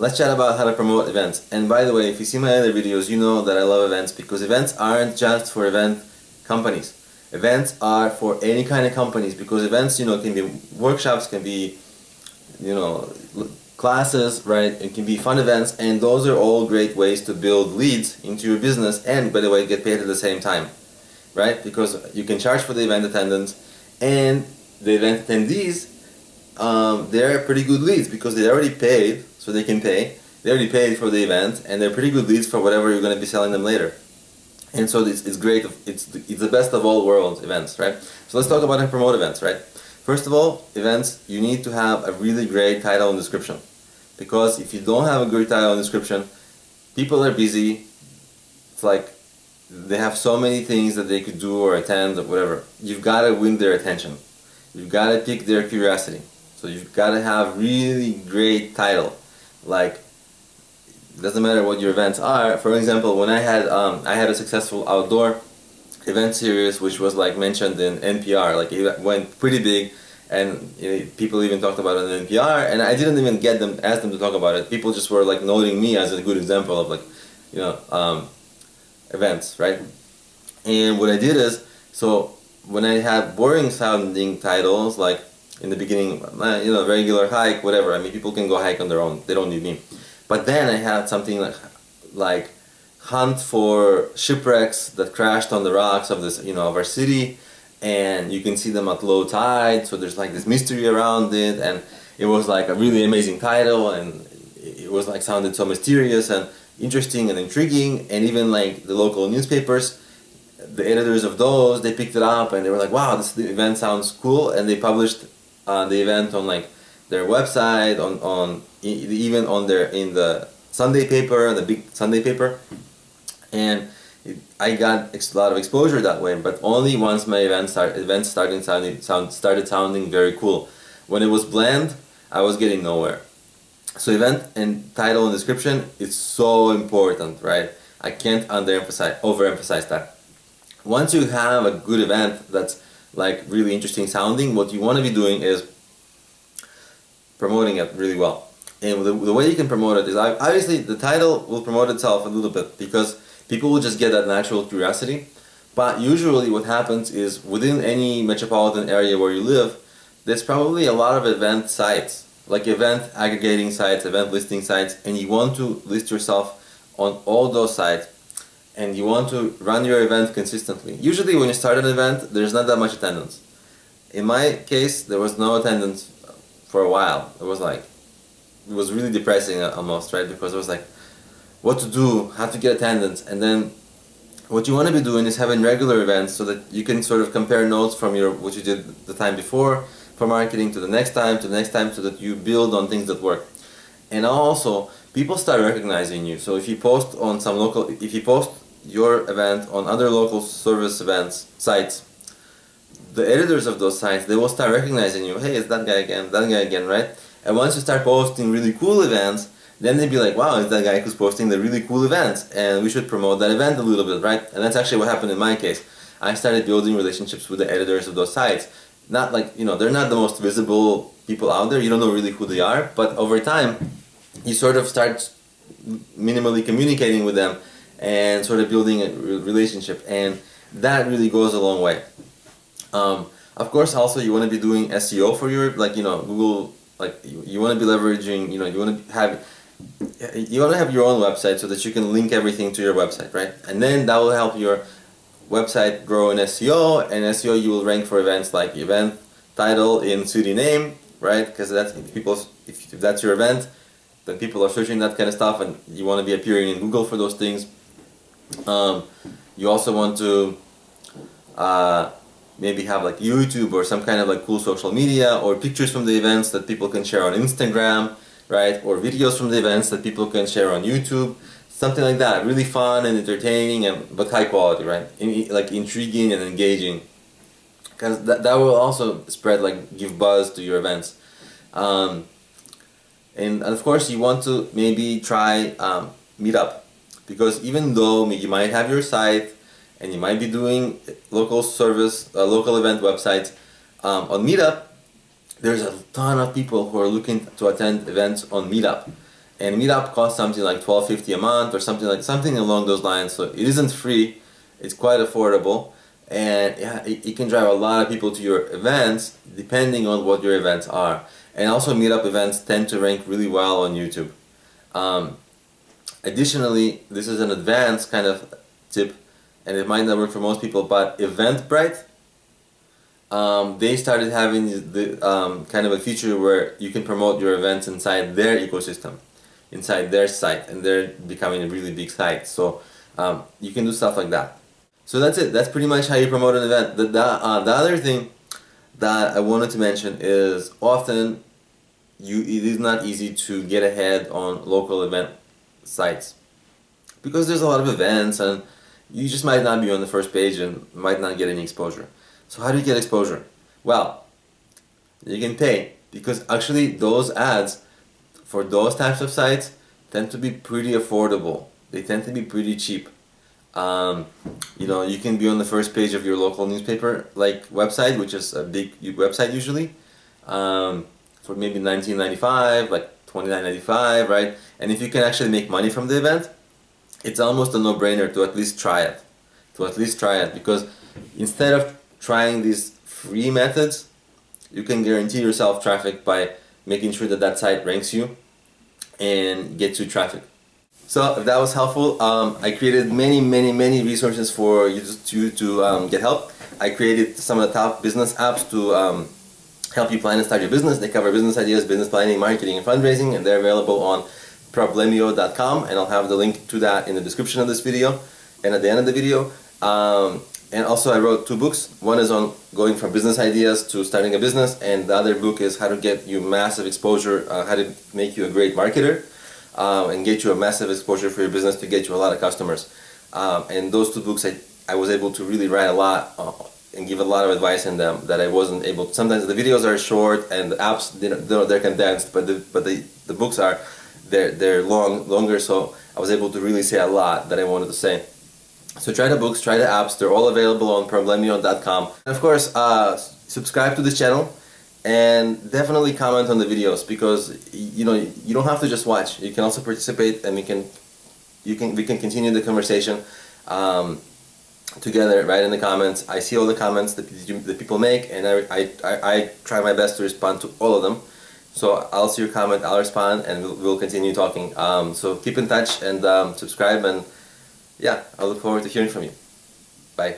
let's chat about how to promote events. And by the way, if you see my other videos, you know that I love events because events aren't just for event companies. Events are for any kind of companies because events, can be workshops, can be, classes, right? It can be fun events, and those are all great ways to build leads into your business and, by the way, get paid at the same time, right? Because you can charge for the event attendance, and the event attendees, they're pretty good leads because they already paid, so they can pay. They already paid for the event, and they're pretty good leads for whatever you're going to be selling them later. And so it's great. It's the best of all worlds events, right? So let's talk about how to promote events, right? First of all, events, you need to have a really great title and description. Because if you don't have a great title and description, people are busy. It's like they have so many things that they could do or attend or whatever. You've got to win their attention. You've got to pique their curiosity. So you've got to have really great title. Like, it doesn't matter what your events are. For example, when I had a successful outdoor event series, which was like mentioned in NPR, like it went pretty big, and people even talked about it on NPR, and I didn't even ask them to talk about it. People just were like noting me as a good example of like, events, right? And what I did is, so when I had boring sounding titles, like in the beginning, regular hike, whatever. I mean, people can go hike on their own. They don't need me. But then I had something like hunt for shipwrecks that crashed on the rocks of this, of our city, and you can see them at low tide. So there's like this mystery around it, and it was like a really amazing title, and it was like sounded so mysterious and interesting and intriguing, and even like the local newspapers, the editors of those, they picked it up and they were like, wow, this event sounds cool, and they published the event on like their website, even in the Sunday paper, the big Sunday paper, and I got a lot of exposure that way. But only once my events started sounding very cool. When it was bland, I was getting nowhere. So event and title and description is so important, right? I can't overemphasize that. Once you have a good event that's like really interesting sounding, what you want to be doing is promoting it really well. And the way you can promote it is, obviously the title will promote itself a little bit because people will just get that natural curiosity. But usually what happens is within any metropolitan area where you live, there's probably a lot of event sites, like event aggregating sites, event listing sites, and you want to list yourself on all those sites, and you want to run your event consistently. Usually when you start an event, there's not that much attendance. In my case, there was no attendance for a while. It was really depressing almost, right? Because it was like, what to do, how to get attendance, and then what you want to be doing is having regular events so that you can sort of compare notes from what you did the time before for marketing to the next time, so that you build on things that work. And also, people start recognizing you. So if you post your event on other local service events sites, the editors of those sites, they will start recognizing you. Hey, it's that guy again, right? And once you start posting really cool events, then they'd be like, wow, it's that guy who's posting the really cool events, and we should promote that event a little bit, right? And that's actually what happened in my case. I started building relationships with the editors of those sites. Not like, they're not the most visible people out there. You don't know really who they are, but over time, you sort of start minimally communicating with them and sort of building a relationship, and that really goes a long way. Of course, also you want to be doing SEO for your, Google, you want to be leveraging, you want to have your own website so that you can link everything to your website, right? And then that will help your website grow in SEO, and SEO you will rank for events like event title in city name, right? Because if that's your event, then people are searching that kind of stuff, and you want to be appearing in Google for those things. You also want to maybe have like YouTube or some kind of like cool social media, or pictures from the events that people can share on Instagram, right? Or videos from the events that people can share on YouTube, something like that. Really fun and entertaining, but high quality, right? Like intriguing and engaging, because that will also give buzz to your events. And of course you want to maybe try Meetup, because even though you might have your site and you might be doing local event websites, on Meetup, there's a ton of people who are looking to attend events on Meetup. and Meetup costs something like $12.50 a month or something along those lines. So it isn't free. It's quite affordable, and yeah, it can drive a lot of people to your events depending on what your events are. And also, Meetup events tend to rank really well on YouTube. Additionally, this is an advanced kind of tip, and it might not work for most people, but Eventbrite, they started having the kind of a feature where you can promote your events inside their ecosystem, inside their site, and they're becoming a really big site. So you can do stuff like that. So that's it. That's pretty much how you promote an event. The other thing that I wanted to mention is often it is not easy to get ahead on local event sites because there's a lot of events and you just might not be on the first page and might not get any exposure. So how do you get exposure? Well, you can pay, because actually those ads for those types of sites tend to be pretty affordable. They tend to be pretty cheap. You know, you can be on the first page of your local newspaper like website, which is a big website usually, for maybe $19.95, like $29.95, right? And if you can actually make money from the event, it's almost a no-brainer to at least try it. Because instead of trying these free methods, you can guarantee yourself traffic by making sure that site ranks you and gets you traffic. So if that was helpful, I created many resources for you to get help. I created some of the top business apps to help you plan and start your business. They cover business ideas, business planning, marketing, and fundraising, and they're available on Problemio.com, and I'll have the link to that in the description of this video and at the end of the video. And also I wrote 2 books. One is on going from business ideas to starting a business, and the other book is how to get you massive exposure, how to make you a great marketer, and get you a massive exposure for your business to get you a lot of customers. And those 2 books, I was able to really write a lot and give a lot of advice in them that I wasn't able to. Sometimes the videos are short and the apps, they're condensed, but the books they're longer, so I was able to really say a lot that I wanted to say. So try the books, try the apps. They're all available on Problemio.com. And of course, subscribe to this channel and definitely comment on the videos, because you don't have to just watch. You can also participate, and we can continue the conversation together right in the comments. I see all the comments that people make, and I try my best to respond to all of them. So I'll see your comment, I'll respond, and we'll continue talking. So keep in touch and subscribe, and yeah, I look forward to hearing from you. Bye.